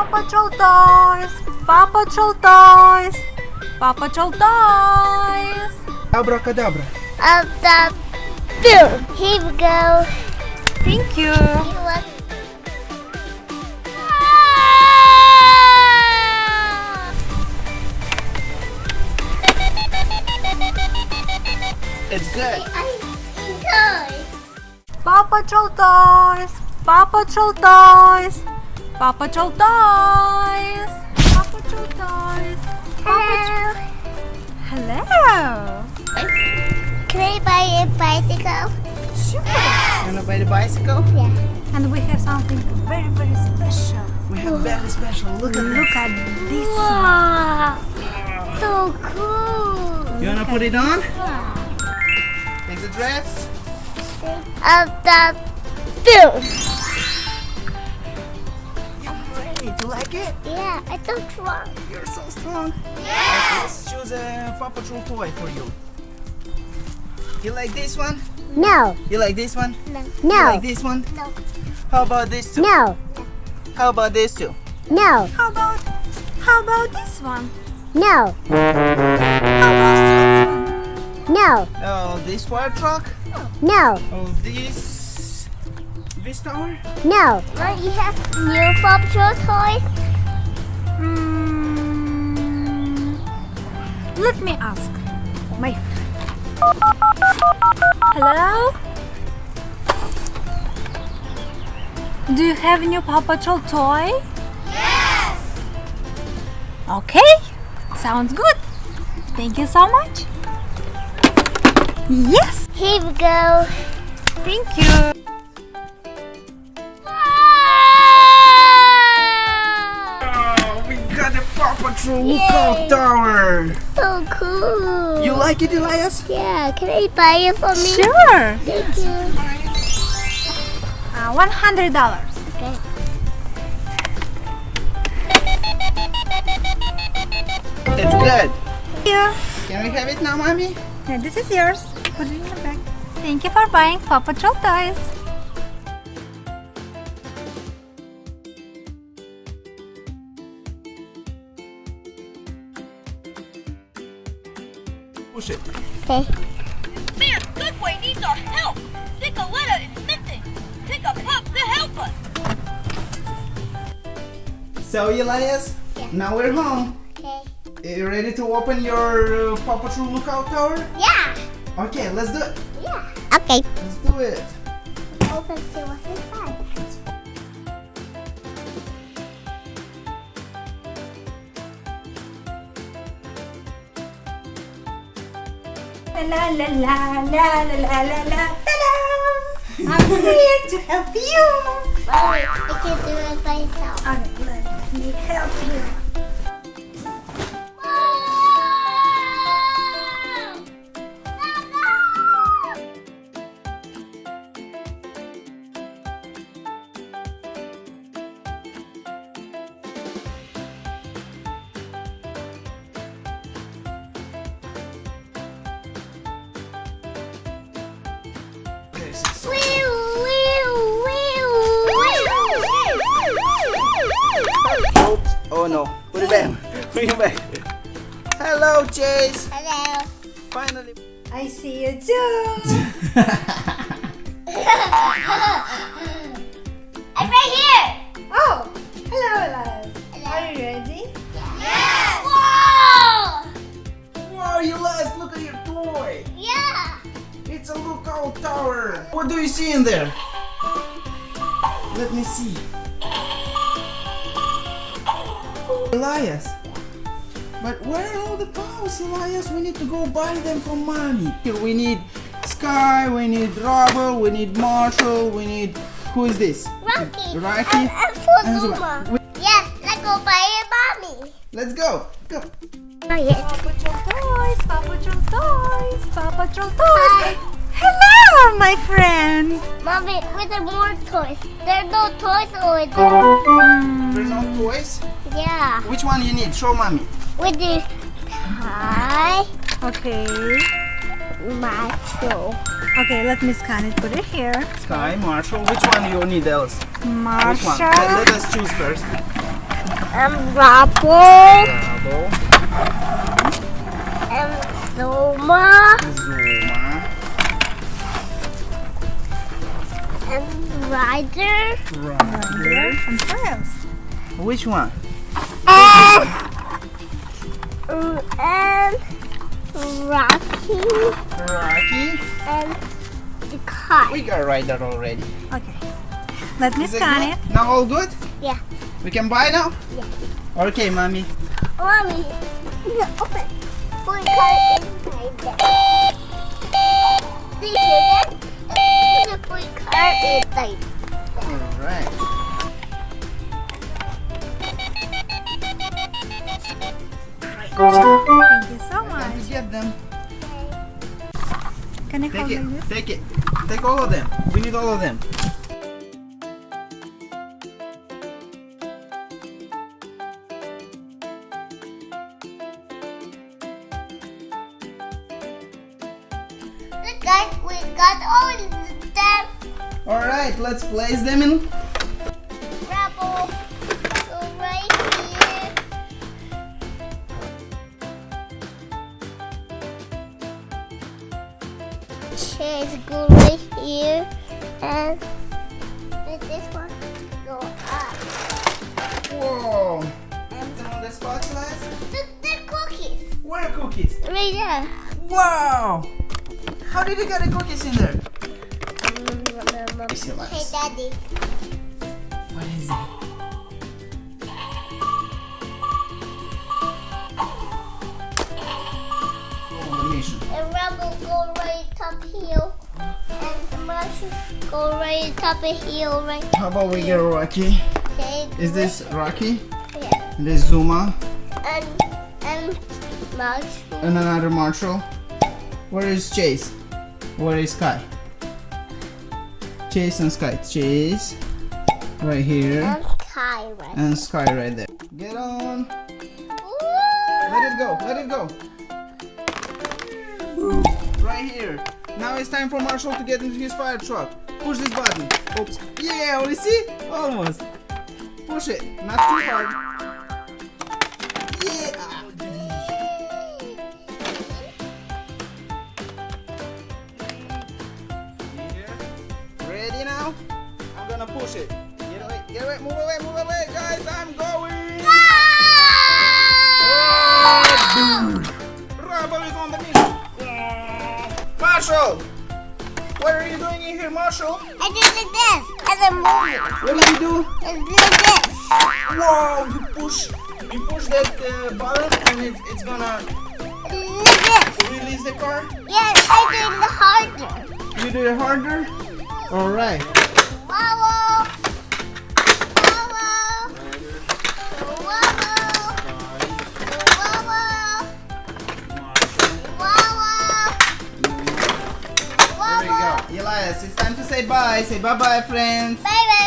Paw Patrol toys! Paw Patrol toys! Paw Patrol toys! Abracadabra. Of the boom. Here we go. Thank you! You want- It's good. I enjoy. Paw Patrol toys! Paw Patrol toys! Paw Patrol toys! Paw Patrol toys! Hello. Hello! Can I buy a bicycle? Sure! Wanna buy the bicycle? Yeah. And we have something very, very special. We have very special. Look at Look at this one. Wow. So cool. You wanna put it on? Take the dress. Of the boom. Great. You like it? Yeah, I don't want. You're so strong. Okay, let's choose a Paw Patrol toy for you. You like this one? No. You like this one? No. You No. like this one? No. How about this two? No. How about this two? No. How about this one? No. How about this one? No. Oh, this fire truck? No. Oh, this tower? No. Well, you have new Paw Patrol toys? Let me ask my friend. Hello? Do you have a new Paw Patrol toy? Yes! Okay, sounds good. Thank you so much. Yes! Here we go. Thank you. Oh, we got a Paw Patrol lookout tower. So cool. You like it, Elias? Yeah, can I buy it for me? Sure. Thank you. $100. Okay. It's good. Yeah. Can we have it now, Mommy? Yeah, this is yours. Put it in your bag. Thank you for buying Paw Patrol toys. Push it. Okay. Man, Goodway needs our help. Nicoletta is missing. Pick a pup to help us. So, Elias, now we're home. Okay. Are you ready to open your Paw Patrol lookout tower? Yeah. Okay, let's do it. Yeah. Okay. Let's do it. Open to what's inside. La la la la la la la la ta-da! I'm here to help you. Well, I can do it by myself. Okay, let me help you. This is so Oops. Oh no. Put it back. Put it back. Hello, Chase. Hello. Finally. I see you too. I'm right here. Oh, hello, Elias. Are you ready? Yes. Whoa. Wow, Elias, look at your toy. Yeah. It's a lookout tower. What do you see in there? Let me see. Elias. But where are all the cows, Elias? We need to go buy them from Mommy. Here we need Sky, we need Rubble, we need Marshall, we need... Who is this? Rocky. Rocky. And for And Zuma. Zuma. Yes, let's go buy a mommy. Let's go. Go. Oh, yes. Paw Patrol toys, Paw Patrol toys, Paw Patrol toys. Hi. Hello, my friend. Mommy, with the more toys. There are no toys over there. There's no toys. Yeah. Which one you need? Show Mommy. With the tie, Okay. macho. Okay, let me scan it. Put it here. Sky, Marshall. Which one you need else? Which one? Marshall. Let us choose first. Rubble. Rubble. Zuma. Zuma. And Rider. Ryder. And who else? Which one? And Rocky. Rocky. And the car. We got Ryder already. Okay. Let me Is it scan good? it. Now all good? Yeah. We can buy now? Yeah. Okay, mommy. Mommy, open. Put the car inside there. Do you hear that? Put the car inside. Alright. Thank you so Time much. to get them. Can I Take hold it. like this? Take it. Take all of them. We need all of them. Look guys, we got all of them. Alright, let's place them in. Rubble. Go right here. Chairs go right here. And let this one go up. Whoa. Put them on the spots, lads. Look, they're cookies. Where are cookies? Right there. Wow. How did you get the cookies in there? See, Hey, lads. Daddy. What is it? Combination. And Rubble go right top hill. And Marshall go right top of hill right. How about we get Rocky? Okay. Is this Rocky? Yeah. And this Zuma? And Marshall. And another Marshall? Where is Chase? Where is Sky? Chase and Sky. Chase. Right here. And Sky right. And Sky right there. Get on. Woo! Let it go. Let it go. Right here. Now it's time for Marshall to get into his fire truck. Push this button. Oops. Yeah, you see? Almost. Push it. Not too hard. Yeah. Ready now? I'm gonna push it. Get away, move away, guys, I'm going! Rubble is on the middle! Marshall! What are you doing in here, Marshall? I do like this. And then move it. What did you do? And do this. Wow, you push that button and it's gonna Like this. release the car? Yes, I did the harder. You do it harder? Alright. Wobble. Wobble. Wobble. Wobble. There we go. Elias, it's time to say bye. Say bye-bye, friends. Bye bye.